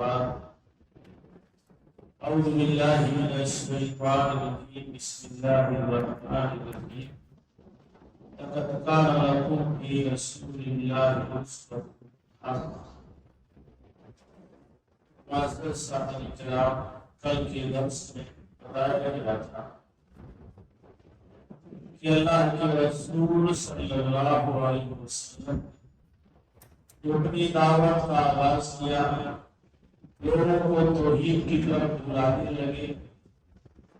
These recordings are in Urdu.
بعد اعوذ باللہ من الشیطان الرجیم بسم اللہ الرحمن الرحیم لقد کان لکم فی رسول اللہ اسوۃ حسنہ۔ معزز ساتھیو کرام، کل کے درس میں بتایا گیا تھا کہ اللہ کے رسول صلی اللہ علیہ وسلم جو اپنی دعوت کا آغاز کیا، لوگوں کو توحید کی طرف بلانے لگے،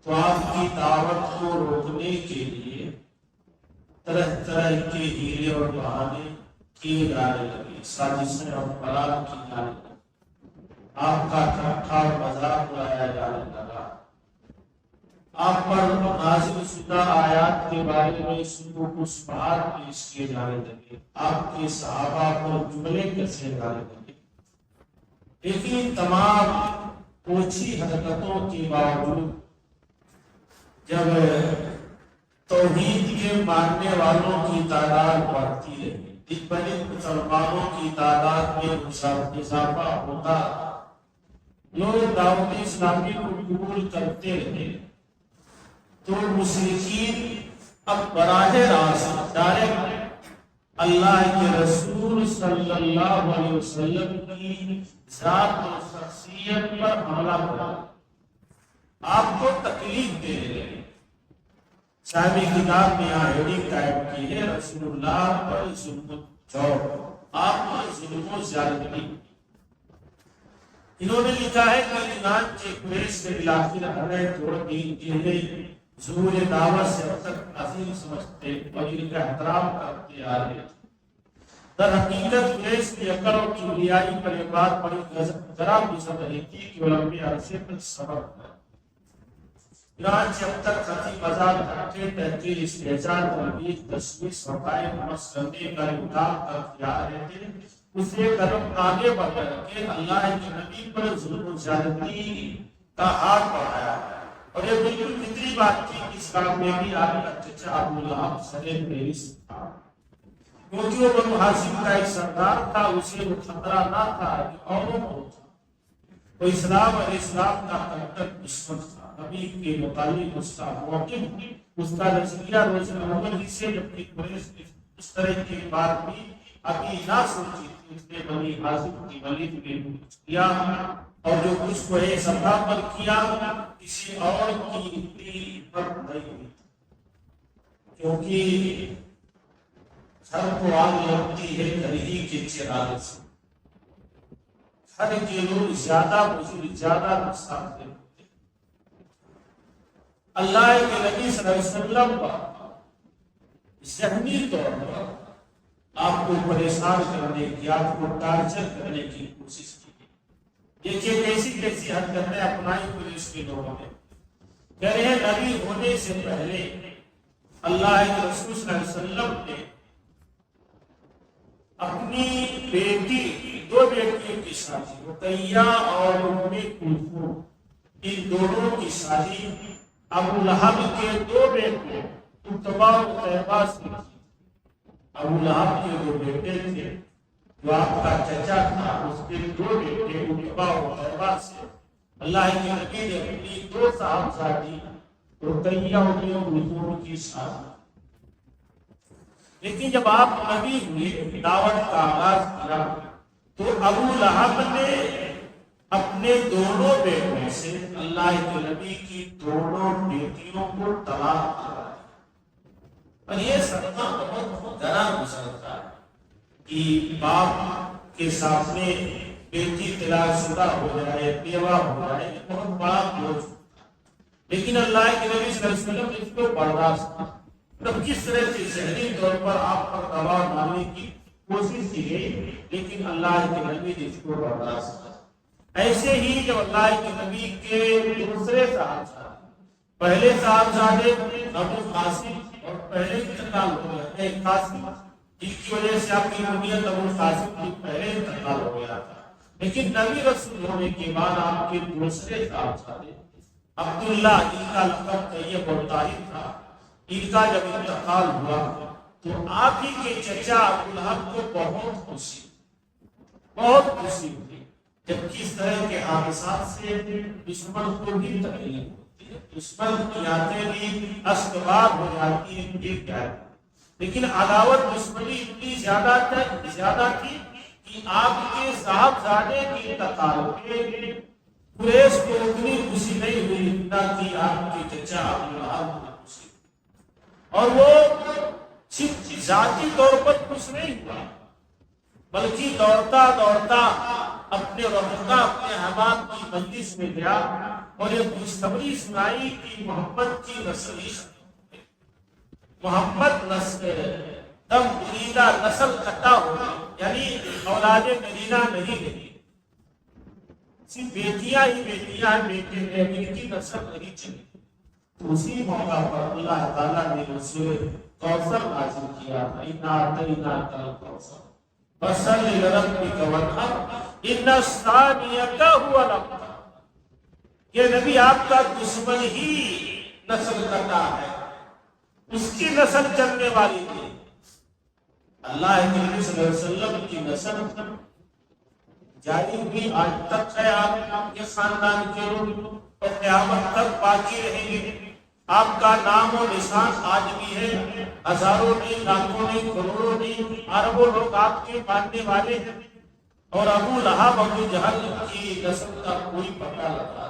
تو آپ کی دعوت کو روکنے کے لیے طرح طرح کے ہیلے اور بہانے کیے جانے لگے، سازشیں اور پلان کی جانے لگی، آپ کا ٹھٹھا اور مذاق اڑایا جانے لگا، آپ پر نازل شدہ آیات کے بارے میں شبہات پیش کیے جانے لگے، آپ کے صحابہ پر جملے کسے جانے لگے۔ لیکن تمام اوچھی حرکتوں کے باوجود جب توحید کے ماننے والوں کی تعداد بڑھتی رہی، بڑے مسلمانوں کی تعداد میں اضافہ ہوتا، لوگ دعوت اسلامی کو قبول کرتے رہے، تو مشرکین اب براہ راست ڈائریکٹ اللہ کے رسول صلی اللہ علیہ وسلم کی ذات و شخصیت پر حملہ کرا، آپ کو تکلیف دینے لگے۔ صاحب کتاب میں یہاں ہیڈنگ ٹائپ کی ہے، رسول اللہ پر ظلم و جور، آپ پر ظلم و زیادتی۔ انہوں نے لکھا ہے کہ چنانچہ قریش کے علاقے ہمیں تھوڑا دین کے لیے ظہور دعوت سے اب تک عظیم سمجھتے اور ان کا احترام کرتے آ رہے تھے۔ در حقیقت قریش کی عقل اور کبریائی پر یہ بات بڑی ذرا گزر رہی تھی کہ وہ لمبے عرصے پر صبر کرے۔ چنانچہ اب تک خطی مزاج ٹھٹے تحقیر استحجاء ترویج تشویش حقائق مسئلے کا انکار کرتے آ رہے تھے، اسے قدم آگے بڑھ کر کے اللہ کے نبی پر ظلم و زیادتی کا ہاتھ بڑھایا، اور یہ بالکل فطری بات تھی کہ اس کام میں بھی آپ کا چچا ابو لہب سرِ فہرست تھا، کیونکہ وہ بنو ہاشم کا ایک سردار تھا، اسے وہ خطرہ نہ تھا کہ اوروں کو تھا، وہ اسلام اور اسلام کا کٹر دشمن تھا۔ نبی کے متعلق اس کا موقف، اس کا نظریہ روز اول ہی سے جبکہ قریش اس طرح کی بات بھی ابھی نہ سوچی تھی، اس نے بنی ہاشم کی ولید میں کیا، اور جو کچھ کو ہے سبھا پر کیا، کسی اور کی اتنی پر نہیں ہوئی، کیونکہ ہر کو آگ لگتی ہے خریدی کے چراغ سے، ہر کے لوگ زیادہ بزرگ زیادہ نقصان دہ ہوتے۔ اللہ کے نبی صلی اللہ علیہ وسلم پر ذہنی طور پر آپ کو پریشان کرنے کی، آپ کو ٹارچر کرنے کی کوشش کی، دیکھیے کیسی کیسی حرکتیں اپنائی قریش کے لوگوں نے۔ کہہ رہے ہیں نبی ہونے سے پہلے اللہ کے رسول صلی اللہ علیہ وسلم نے اپنی بیٹی، دو بیٹیوں کی شادی، رقیہ اور ام کلثوم، ان دونوں کی شادی ابو لہب کے دو بیٹے عتبہ و شیبہ سے کی۔ ابو لہب کے دو بیٹے تھے، جو آپ کا چچا تھا، اس کے دو بیٹے عتبہ و شیبہ سے اللہ کے نبی نے اپنی دو صاحبزادی رقیہ و ام کلثوم کی شادی۔ لیکن جب آپ نبی ہوئے، دعوت کا آغاز کیا، تو ابو لہب نے اپنے دونوں بیٹوں سے اللہ کے نبی کی دونوں بیٹیوں کو طلاق دیا، اور یہ صدمہ بہت ذرا گزرتا ہے کہ باپ کے سامنے بیٹی طلاق شدہ ہو جائے، بیوہ ہو جائے، یہ بہت بڑا بوجھ ہوتا ہے۔ لیکن اللہ کے نبی صلی اللہ علیہ وسلم نے اس کو برداشت کیا۔ تب کس طرح سے ذہنی طور پر آپ پر دباؤ ڈالنے کی کوشش کی گئی، لیکن اللہ کے نبی نے اس کو برداشت کیا۔ ایسے ہی جب اللہ کے نبی کے دوسرے صاحبزادے، پہلے صاحبزادے ابو قاسم اور پہلے انتقال ہو گیا، قاسم جن کی وجہ سے آپ کی کنیت ابو قاسم کی پہلے انتقال ہو گیا تھا، لیکن نبی رسول ہونے کے بعد آپ کے دوسرے صاحبزادے عبداللہ، جن کا لقب طیب اور طاہر تھا، ان کا جب انتقال ہوا تو آپ ہی کے چچا ابو لہب کو بہت خوشی ہوئی، جبکہ اس طرح کے حادثات سے دشمن کو بھی تکلیف ہوتی ہے، دشمن کی آتے بھی استوار ہو جاتی ہے، گر جاتی ہے۔ لیکن عداوت دشمنی اتنی زیادہ تھی کہ آپ کے صاحبزادے کے انتقال پہ قریش کو اتنی خوشی نہیں ہوئی اتنا کہ آپ کے چچا ابو لہب کو خوشی، اور وہ صرف ذاتی طور پر خوش نہیں ہوا بلکہ دوڑتا دوڑتا اپنے رفقا اپنے احباب کی مجلس میں گیا اور یہ خوشخبری سنائی کہ محمد کی نسل محمد دم بریدہ نسل کٹا ہو، یعنی اولاد نرینہ نہیں رہی، صرف بیٹیاں ہی بیٹیاں ہیں، بیٹے ہیں، ان کی نسل نہیں چلی۔ تو اسی موقع پر اللہ تعالیٰ نے رسول کوثر نازل کیا، اِنَّا أَعْطَيْنَاكَ الْكَوْثَرَ فَصَلِّ لِرَبِّكَ وَانْحَرْ إِنَّ شَانِئَكَ هُوَ الْأَبْتَرُ۔ یہ نبی آپ کا دشمن ہی نسل کٹا ہے، اس کی نسل چلنے والی تھی۔ اللہ کے نبی صلی اللہ علیہ وسلم کی نسل جاری ہوئی آج تک ہے، آپ کے خاندان کے لوگ اور قیامت تک باقی رہیں گے۔ آپ کا نام و نشان آج بھی ہے، ہزاروں نہیں، لاکھوں نہیں، کروڑوں نہیں، اربوں لوگ آپ کے ماننے والے ہیں، اور ابو لہب ابو جہل کی نسل کا کوئی پتہ لگا،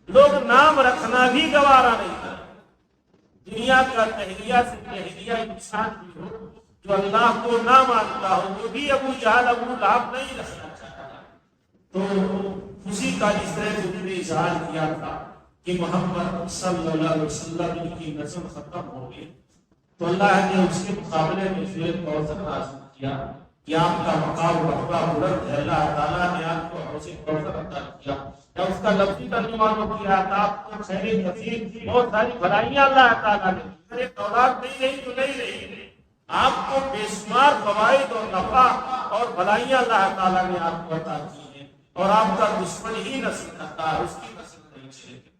لوگ نام رکھنا بھی گوارا نہیں کرتے۔ دنیا کا تہلیہ سے تہلیہ انسان بھی ہو جو اللہ کو نہ مانتا ہو، وہ بھی ابو جہل ابو لہب نہیں رکھنا چاہتا۔ تو اسی کا جس طرح سے نے اظہار کیا تھا کہ محمد صلی اللہ علیہ وسلم کی نسل ختم ہو گئی، تو اللہ نے اس کے مقابلے میں سورۃ کوثر نازل کیا کہ آپ کا مقام رتبہ بلند ہے، اللہ تعالیٰ نے آپ کو حوض کوثر عطا کیا۔ یا اس کا لفظی ترجمہ جو کیا تھا، آپ کو خیر کثیر بہت ساری بھلائیاں اللہ تعالیٰ نے، اولاد نہیں رہی تو نہیں رہی، آپ کو بے شمار فوائد اور نفع اور بھلائیاں اللہ تعالیٰ نے آپ کو عطا کی ہیں، اور آپ کا دشمن ہی نسل کرتا ہے، اس کی نسل نہیں چلے گی۔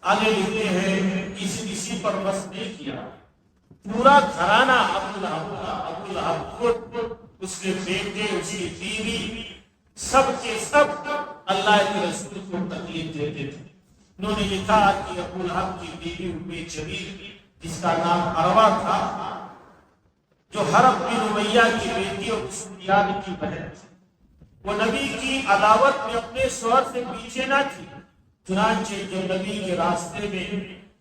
آگے لکھتے ہیں کسی پر بس نہیں کیا، پورا گھرانہ ابو لہب کا، ابو لہب خود، اس کے بیٹے، اس کی بیوی، سب کے سب اللہ کے رسول کو تکلیف دیتے تھے۔ انہوں نے لکھا کہ ابو لہب کی بیوی ام جمیل، جس کا نام عروہ تھا، جو حرب بن امیہ کی بیٹی اور سفیان کی بہن تھی، وہ نبی کی عداوت میں اپنے شوہر سے پیچھے نہ تھی، چنانچہ جو نبی کے راستے میں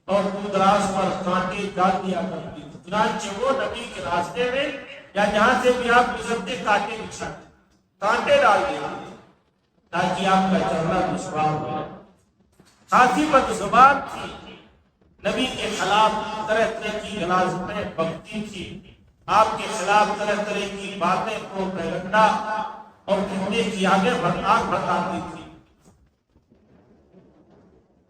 اور دراز پر کانٹے ڈال دیا کرتی تھی، چنانچہ وہ نبی کے راستے میں یا جہاں سے بھی آپ گزرتے کانٹے بچھاتے، کانٹے ڈال دیتے تاکہ آپ کا چلنا دشوار ہو جائے۔ خاصی بد زبان تھی، نبی کے خلاف طرح طرح کی غلاظتیں بکتی تھی، آپ کے خلاف طرح طرح کی باتیں کو پروپیگنڈا اور کہنے کی آگے آنکھ بتاتی تھی۔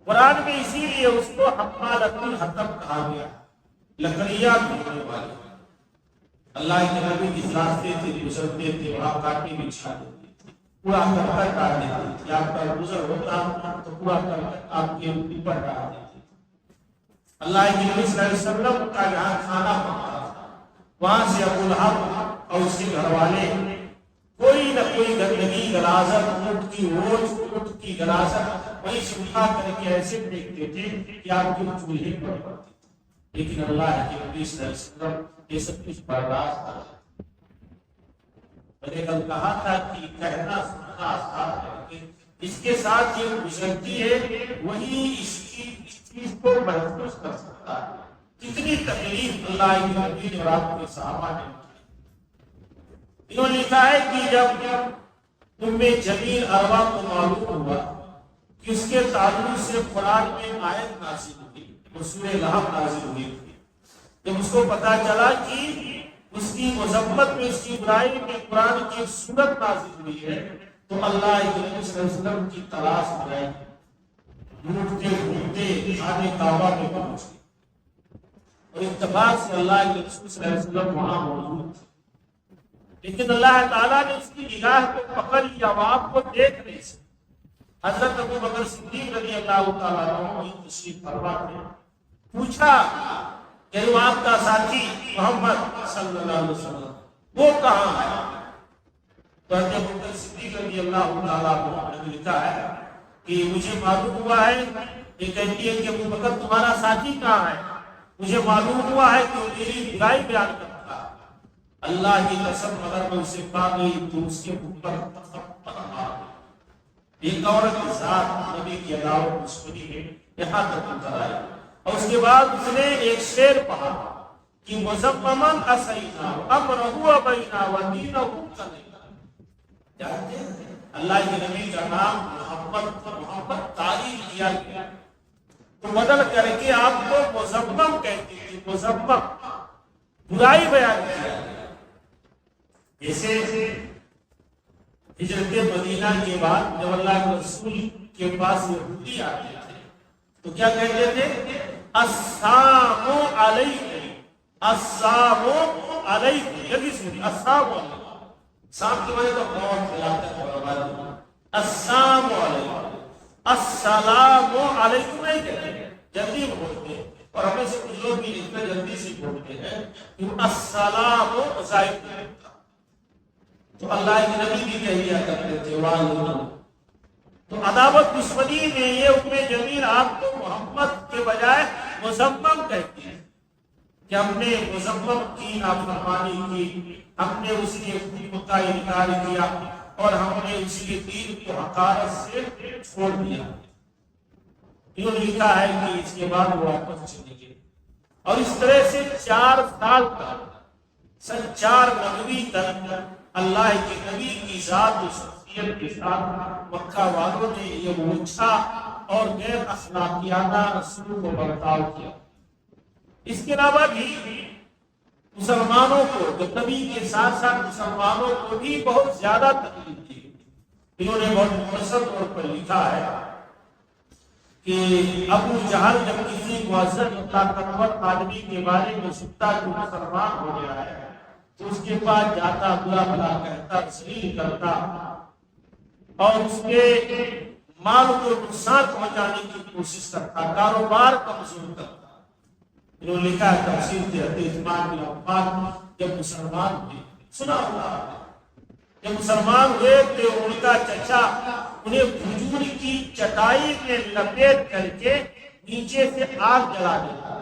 قرآن میں اسی لیے اس کو حمالۃ الحطب کہا گیا، لکڑیاں ڈھونے والی۔ اللہ کے نبی جس راستے سے گزرتے تھے وہاں کانٹے بچھا دیتے تھے، پورا کرکٹ ڈال دیتے تھے، آپ کا گزر ہوتا تو پورا کرکٹ آپ کے اوپر ڈال دیتے تھے۔ اللہ کے نبی صلی اللہ علیہ وسلم کا جہاں کھانا پکتا تھا، وہاں سے ابو لہب اور اس کے گھر والے کوئی نہ کوئی گندگی غلاظت، اونٹ کی ہوش، اونٹ کی غلاظت وہیں سے اٹھا کر کے ایسے پھینکتے تھے کہ آپ کے چولہے پر پڑتی تھی۔ لیکن اللہ کے نبی صلی اللہ علیہ وسلم یہ سب کچھ برداشت کرتے۔ میں نے کل کہا تھا کہ کہنا سننا آسان ہے، اس کے ساتھ یہ گزرتی ہے وہی اس چیز کو محسوس کر سکتا ہے۔ کتنی تکلیف اللہ کے نبی نے اور آپ کے صحابہ نے اٹھائی۔ انہوں نے لکھا ہے کہ جب ام جمیل عروہ کو معلوم ہوا کہ اس کے تعلق سے قرآن میں آیت نازل ہوئی، سورہ لہب نازل ہوئی تھی، جب اس کو پتا چلا کہ اس کی مذمت میں، اس کی برائی میں قرآن کی سورت نازل ہوئی ہے، تو اللہ کے نبی صلی اللہ علیہ وسلم کی تلاش میں ڈھونڈتے ڈھونڈتے خانہ کعبہ میں پہنچ گئے، اور اتفاق سے اللہ کے رسول صلی اللہ علیہ وسلم وہاں موجود تھے، لیکن اللہ تعالیٰ نے اس کی نگاہ کو پکڑ لیا، وہ آپ کو دیکھ نہیں سکے۔ حضرت ابو بکر صدیق رضی اللہ تعالیٰ عنہ تشریف فرما تھے، پوچھا کہ وہ آپ کا ساتھی محمد صلی اللہ علیہ وسلم وہ کہاں ہے؟ تو حضرت ابوبکر صدیق رضی اللہ تعالیٰ عنہ نے لکھا ہے کہ مجھے معلوم ہوا ہے، یہ کہتی ہے کہ ابوبکر تمہارا ساتھی کہاں ہے؟ مجھے معلوم ہوا ہے کہ وہ میری برائی بیان کرتا ہے، اللہ کی قسم اگر میں اسے پا گئی تو اس کے اوپر تھپڑ مار۔ ایک عورت کے ساتھ نبی کی عداوت دشمنی ہے یہاں تک اتر آئی، اور اس کے بعد اس نے ایک شعر پڑھا کہ مزممن اسینا امرہ بینا ودینہ کلینا۔ جانتے ہیں اللہ کے نبی کا نام محمد تعریف کیا گیا تو بدل کر کے آپ کو مزمم کہتے ہیں، مزمم برائی بیان کیا گیا۔ جیسے ہجرت مدینہ کے بعد جب اللہ کے رسول کے پاس یہودی آتے تھے تو کیا کہتے تھے؟ السلام علیکم، السلام علیکم، جلدی سنیے، السلام علیکم، سام کے معنی تو بہت کھلاتا ہے، السلام علیکم، السلام علیکم نہیں کہتے، جلدی بولتے ہیں، اور ہمیں سے کچھ لوگ بھی اتنا جلدی سے بولتے ہیں کہ السلام زائد ہے، تو اللہ کے نبی بھی کہہ دیا کرتے تھے وعلیکم۔ تو عداوت دشمنی میں یہ ام جمیل آپ کو محمد کے بجائے مزمم کہتی ہے کہ ہم نے مزمم کی نافرمانی کی، ہم نے اس کے حکم کا انکار کیا اور ہم نے اس کے دین کو حقارت سے چھوڑ دیا۔ انہوں نے لکھا ہے کہ اس کے بعد وہ واپس چلے گئے، اور اس طرح سے 4 سال تک، سن 4 نبوی تک اللہ کے نبی کی ذات و شخصیت کے ساتھ مکہ والوں نے یہ اونچا اور غیر اخلاقیانہ رسول کو برتاؤ کیا۔ اس کے علاوہ بھی مسلمانوں کو، نبی کے ساتھ ساتھ مسلمانوں کو بھی بہت زیادہ تکلیف دی۔ انہوں نے بہت مختصر طور پر لکھا ہے کہ ابو جہل جب کسی معزز طاقتور آدمی کے بارے میں سنتا کہ مسلمان ہو گیا ہے تو اس کے پاس جاتا، برا بھلا کہتا، ذلیل کرتا اور اس کے مال کو نقصان پہنچانے کی کوشش کرتا، کاروبار کمزور کرتا۔ انہوں نے لکھا ہے تفسیر حضرت عثمان بن عفان جب مسلمان ہوئے، سنا ہوگا جب مسلمان ہوئے تو ان کا چچا انہیں کھجور کی چٹائی میں لپیٹ کر کے نیچے سے آگ جلا دیتا،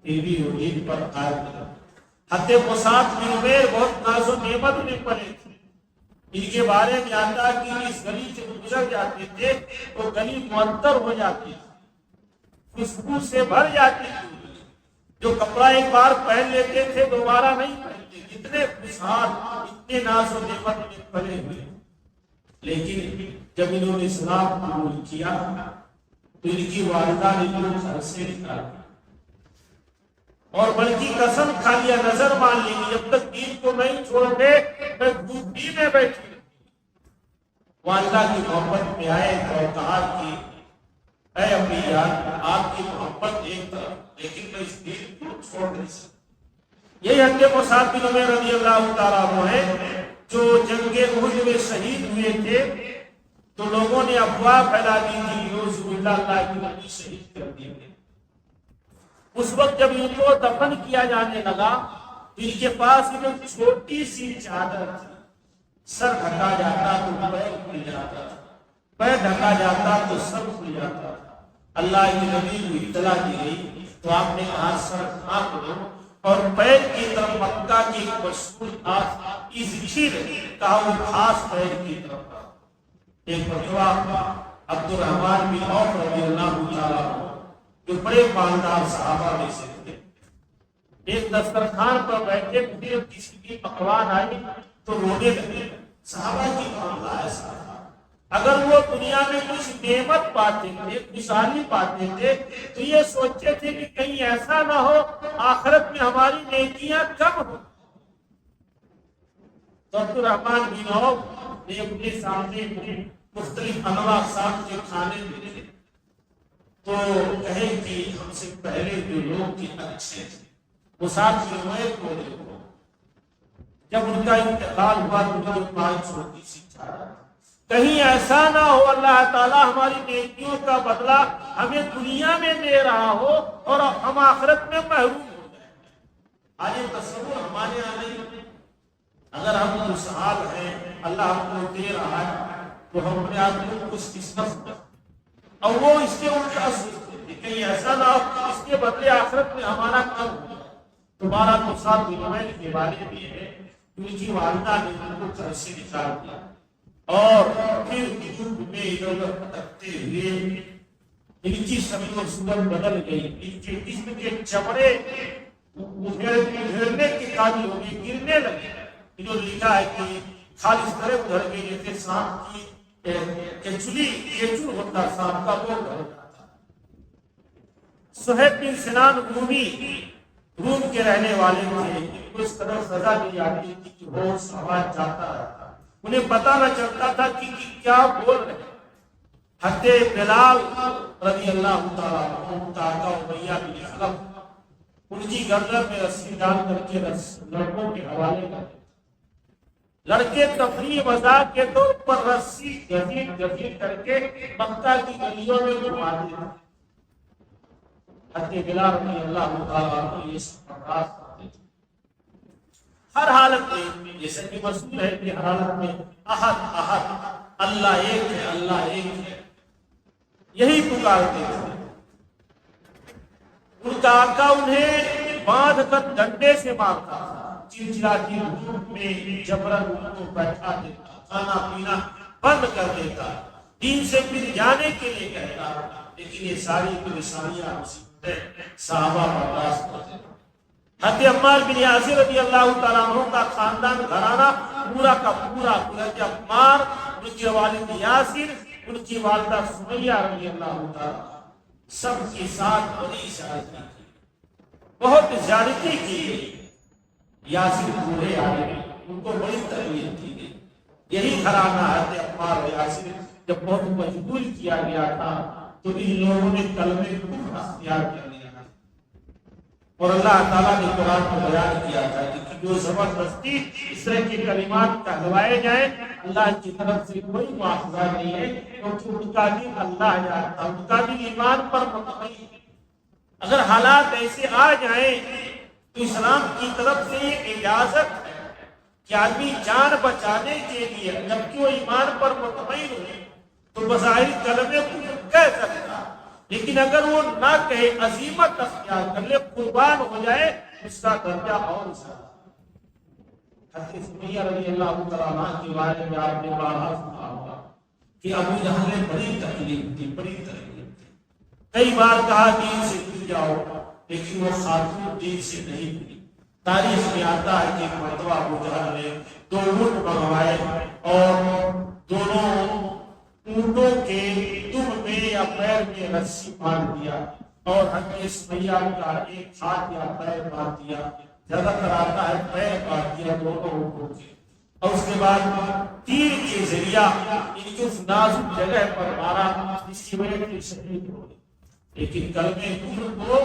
بیوی اور عید پر قائم کر۔ حضرت مصعب بن عمیر بہت ناز و نعمت میں پڑے تھے، ان کے بارے میں آتا کہ اس گلی سے گزر جاتے تھے تو گلی معطر ہو جاتی تھی، خوشبو سے بھر جاتی تھی، جو کپڑا ایک بار پہن لیتے تھے دوبارہ نہیں پہنتے، اتنے خوشحال، اتنے ناز و نعمت میں پڑے ہوئے۔ لیکن جب انہوں نے اسلام قبول کیا تو ان کی والدہ نے جو گھر سے نکالا اور بلکہ قسم کھا لیا، نظر مان لی، جب تک دین کو نہیں چھوڑ دے میں دھوپی میں بیٹھی۔ والدہ کی محبت میں آئے اور کہا کہ اے امی جان، آپ کی محبت ایک طرف لیکن میں اس دین کو چھوڑ نہیں سکتا۔ یہی حضرت مصعب بن عمیر رضی اللہ تعالیٰ عنہ ہے جو جنگ احد میں شہید ہوئے تھے تو لوگوں نے افواہ پھیلا دی تھی کہ اللہ کی نبی شہید کر دیے گئے۔ اس وقت جب ان کو دفن کیا جانے لگا تو ان کے پاس ایک چھوٹی سی چادر تھی، سر ڈھکا جاتا تو پیر کھل جاتا تھا، پیر ڈھکا جاتا تو سر کھل جاتا تھا۔ اللہ کے نبی کو اطلاع دی گئی تو آپ نے کہا سر ڈھانپ دو، اور پیر کی طرف مکہ کی ایک مشہور خاص ازخر کہا، وہ خاص پیر کی طرف ایک مرتبہ عبد الرحمن بن عوف رضی اللہ تعالیٰ عنہ جو بڑے مالدار صحابہ میں سے تھے، ایک دسترخوان پر بیٹھے مجھے کسی کی پکوان آئی تو رونے لگے۔ صحابہ کی معاملہ ایسا تھا، اگر وہ دنیا میں کچھ نعمت پاتے تھے، خوشحالی پاتے تھے تو یہ سوچتے تھے کہ کہیں ایسا نہ ہو آخرت میں ہماری نیکیاں کم ہو۔ تو عبد الرحمن بن عوف نے اپنے سامنے مختلف انواع اقسام کے کھانے ملے تو کہے کہ ہم سے پہلے جو لوگ کی اچھے تھے وہ ساتھ میں کو دیکھو، جب ان کا انتقال ہوا تو جو پانچ چھوٹی سی چادر، کہیں ایسا نہ ہو اللہ تعالیٰ ہماری نیکیوں کا بدلہ ہمیں دنیا میں دے رہا ہو اور ہم آخرت میں محروم ہو جائیں۔ آج یہ تصور ہمارے یہاں نہیں، اگر ہم خوشحال ہیں، اللہ ہم کو دے رہا ہے، تو ہم اپنے آپ کو کچھ قسمت، اور وہ اس کے الٹا سوچتے تھے کہیں ایسا نہ ہو اس کے بدلے آخرت میں ہمارا کم ہو۔ تمہارا مصعب بن عمیر کے بارے میں ہے، ان کی والدہ نے ان کو گھر سے نکال دیا اور پھر دھوپ میں ادھر ادھر بھٹکتے ہوئے ان کی شکل و صورت بدل گئی، ان کے جسم کے چمڑے ادھرنے کے قابل ہو گئے، گرنے لگے۔ انہوں نے لکھا ہے کہ خالص طرح ادھر گئے جیسے سانپ کی کیچلی کیچل ہوتا، سانپ کا وہ ادھر جاتا۔ صہیب بن سنان روم کے رہنے والے تھے، ان کو اس قدر سزا دی جاتی تھی کہ ہوش آواز جاتا رہتا، انہیں پتہ نہ چلتا تھا کہ کیا بول رہے ہیں۔ حتی بلال رضی اللہ تعالیٰ عنہ کا آقا امیہ بن خلف ان کی گردن میں رسی ڈال کر کے لڑکوں کے حوالے کرتے، لڑکے تفریح مذاق کے طور پر رسی گھسیٹ کر کے مکہ کی گلیوں میں گھماتے تھے۔ حتی بلال رضی اللہ تعالیٰ عنہ یہ سب برداشت کرتے تھے۔ ہر حالت میں جیسے کہ مسئول ہے کہ ہر حالت میں احد احد، اللہ ایک ہے، اللہ ایک ہے، یہی پکارتے تھے۔ ان کا آقا انہیں باندھ کر ڈنڈے سے مارتا تھا، چلچلاتی دھوپ میں جبرن ان کو بیٹھا دیتا، کھانا پینا بند کر دیتا، دین سے پھر جانے کے لیے کہتا، لیکن یہ ساری پریشانیاں مصیبتیں صحابہ برداشت کرتے تھے۔ حضرت عمار بن یاسر رضی اللہ تعالیٰ عنہ کا خاندان گھرانہ پورا کا پورا، حضرت عمار، ان کے والد یاسر، ان کی والدہ سمیہ رضی اللہ تعالیٰ سب کے ساتھ بڑی زیادتی کی، بہت زیادتی کی گئی۔ یاسر بوڑھے آئے، ان کو بڑی تربیت دی گئی۔ یہی گھرانہ حضرت عمار و یاسر جب بہت مجبور کیا گیا تھا تو ان لوگوں نے کلمے کفر اختیار کر لیا، اور اللہ تعالیٰ نے قرآن کو بیان کیا تھا کہ جو زبردستی اس طرح کے کلمات کہلوائے جائیں اللہ کی طرف سے کوئی معاوضہ نہیں ہے، کیونکہ ان کا دل اللہ جانتا، ان کا دل ایمان پر مطمئن ہے۔ اگر حالات ایسے آ جائیں تو اسلام کی طرف سے یہ اجازت ہے کہ آدمی جان بچانے کے لیے جبکہ وہ ایمان پر مطمئن ہو تو بظاہر کلمے کو کہہ سکتا، لیکن اگر وہ نہ کہے، عزیمت اختیار کر لے، قربان ہو جائے، اس کا درجہ اور زیادہ۔ حضرت سمیہ رضی اللہ تعالیٰ عنہ کے بارے میں آپ نے بارہا سنا ہوگا کہ ابو جہل نے بڑی تکلیف دی، بڑی تکلیف دی، کئی بار کہا دین سے پھر جاؤ، لیکن وہ خاتون دین سے نہیں پھری۔ تاریخ میں آتا ہے کہ ایک مرتبہ ابو جہل نے 2 اونٹ منگوائے اور دونوں اونٹوں کے دم میں یا پیر میں رسی باندھ دیا اور حضرت سمیہ کا ایک ہاتھ یا پیر باندھ دیا، زیادہ تر آتا ہے پیر باندھ دیا دونوں اونٹوں کے، اور اس کے بعد تیر کے ذریعہ ان کی اس نازک جگہ پر مارا جس کی وجہ سے شہید ہو گئے۔ لیکن کلمے کفر کو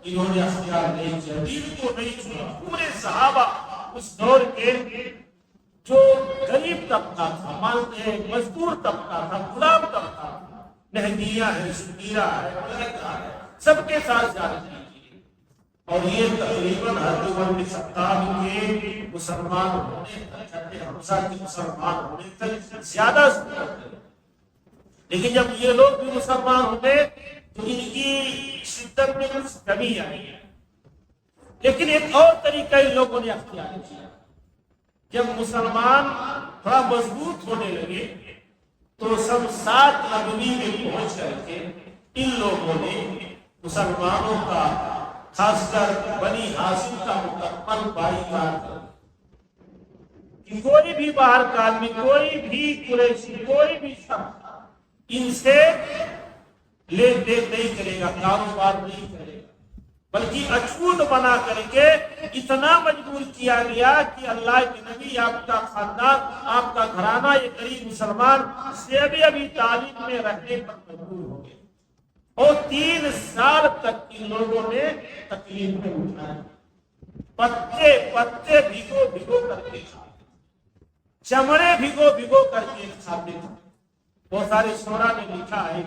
انہوں نے اختیار نہیں کیا، دین کو نہیں چھوڑا۔ پورے صحابہ اس دور کے جو غریب طبقہ تھا، مزدور طبقہ تھا، غلام طبقہ تھا، مہدیہ ہے، سمیرہ ہے، ملکہ ہے، سب کے ساتھ زیادتی کی، اور یہ تقریباً حضرت عمر بن خطاب کے مسلمان ہونے تک، حضرت حمزہ کے مسلمان ہونے تک زیادہ ضرورت ہے۔ لیکن جب یہ لوگ بھی مسلمان ہوئے تو ان کی شدت میں کچھ کمی آئی، لیکن ایک اور طریقہ ان لوگوں نے اختیار کیا۔ جب مسلمان تھوڑا مضبوط ہونے لگے تو سب سات نبوی میں پہنچ کر کے ان لوگوں نے مسلمانوں کا، خاص کر بنی ہاشم کا مکمل بائی کار کر کہ کوئی بھی باہر کا آدمی، کوئی بھی قریشی، کوئی بھی شخص ان سے لین دین نہیں کرے گا، کاروبار نہیں کرے گا، بلکہ اچھوت بنا کر کے اتنا مجبور کیا گیا کہ اللہ کے نبی، آپ کا خاندان، آپ کا گھرانہ، یہ غریب مسلمان سے ابھی تعلیم میں رہنے پر مجبور ہو گئے، اور 3 سال تک ان لوگوں نے تکلیف میں اٹھائی، پتے پتے بھگو بھگو کر کے کھاتے، چمڑے بھگو بھگو کر کے کھاتے تھے۔ بہت سارے شعراء نے لکھا ہے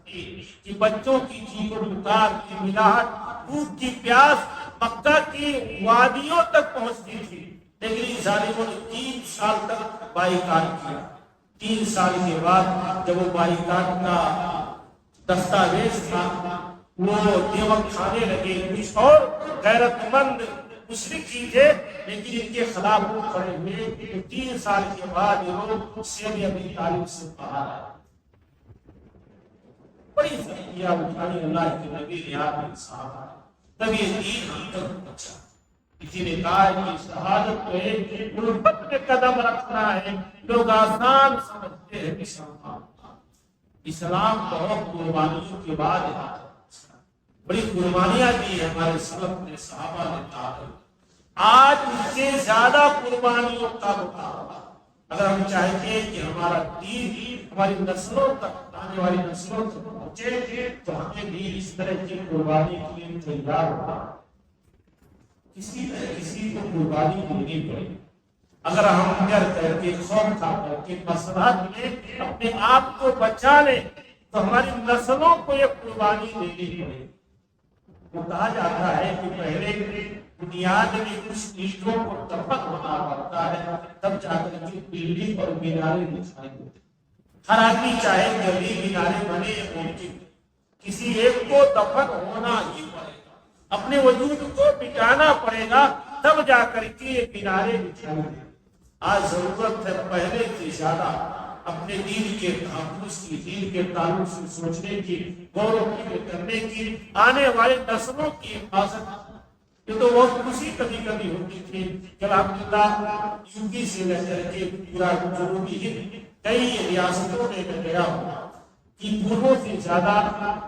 کہ بچوں کی چیخ و پکار کی ملاحٹ، بھوک کی پیاس مکہ کی وادیوں تک پہنچتی تھی، لیکن ان ظالموں نے 3 سال تک بائیکاٹ کیا. 3 سال کے بعد جب وہ بائیکاٹ کا دستاویز تھا وہ دیوک کھانے لگے. کچھ اور غیرت مند مشرک ہی تھے لیکن ان کے خلاف وہ کھڑے ہوئے. 3 سال کے بعد یہ لوگ سید ابی طالب سے باہر آئے. بڑی ذریعہ اٹھانی اللہ کے نبی نے آپ صحابہ تب یہ دین ہم تک پہنچا. کسی نے کہا کہ شہادت تو ایک غربت میں قدم رکھنا ہے. لوگ آسان سمجھتے ہیں اسلام بہت قربانیوں کے بعد ہے. بڑی قربانیاں دی ہے ہمارے سلف نے صحابہ نے تعالی. آج اس سے زیادہ قربانیوں کا مقابلہ اگر ہم چاہتے ہیں کہ ہمارا دین ہماری نسلوں تک آنے والی نسلوں تک پہنچے تو ہمیں بھی اس طرح کی قربانی کے لیے تیار ہونا. کسی طرح کسی کو قربانی دینی پڑے. اگر ہم ڈر کر کے خوف کھا کر کے مسئلات میں اپنے آپ کو بچا لیں تو ہماری نسلوں کو یہ قربانی دینی پڑے. وہ کہا جاتا ہے کہ پہلے بنیاد میں کچھ اینٹوں کو دفن ہونا پڑتا ہے تب جا کر کے بلڈنگ اور مینارے دکھائی دیتے. ہر آدمی چاہے گلی مینارے بنے ممکن کسی ایک کو دفن ہونا ہی پڑے گا. اپنے وجود کو مٹانا پڑے گا تب جا کر کے یہ مینارے دکھائی دیتے. آج ضرورت ہے پہلے سے زیادہ اپنے دین کے تحفظ کی, دین کے تعلق سے سوچنے کی, غور و فکر کرنے کی, آنے والے نسلوں کی حفاظت. یہ تو بہت خوشی کبھی کبھی ہوتی تھی جب عبداللہ یو پی سے لے کر کے پورا جنوبی ہند کئی ریاستوں میں میں گیا ہوں کہ بوڑھوں سے زیادہ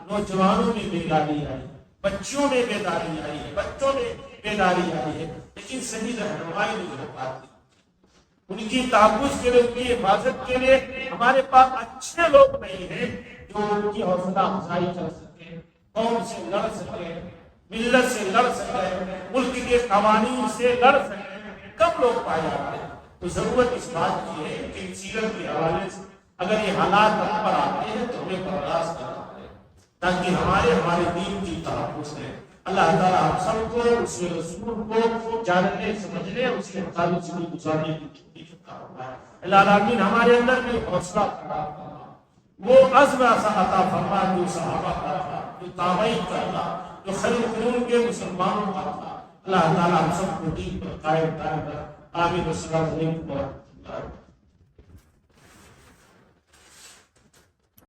نوجوانوں میں بیداری آئی, بچوں میں بیداری آئی ہے, بچوں میں بیداری آئی ہے, لیکن صحیح رہنمائی نہیں ہو پاتی. ان کی تحفظ کے لیے, ان کی حفاظت کے لیے ہمارے پاس اچھے لوگ نہیں ہیں جو ان کی حوصلہ افزائی کر سکیں, قوم سے لڑ سکیں, ملت سے لڑ سکیں, ملک کے قوانین سے لڑ سکیں. کم لوگ پائے جاتے ہیں. تو ضرورت اس بات کی ہے کہ سیرت کے حوالے سے اگر یہ حالات ہم پر آتے ہیں تو ہمیں برداشت کرنا پڑے تاکہ ہمارے دین کی تحفظ ہے. اللہ تعالیٰ ہم سب کو اس رسول کو جاننے سمجھنے اس کے مطابق زندگی گزارنے کی توفیق عطا فرمائے. اللہ العالمین ہمارے اندر میں حوصلہ پیدا فرما, وہ عزم عطا فرما جو صحابہ کا تھا, جو تابعین کا تھا, جو خیر القرون کے مسلمانوں کا تھا. اللہ تعالیٰ ہم سب کو دین پر قائم رکھے. آمین. السلام علیکم ورحمۃ اللہ.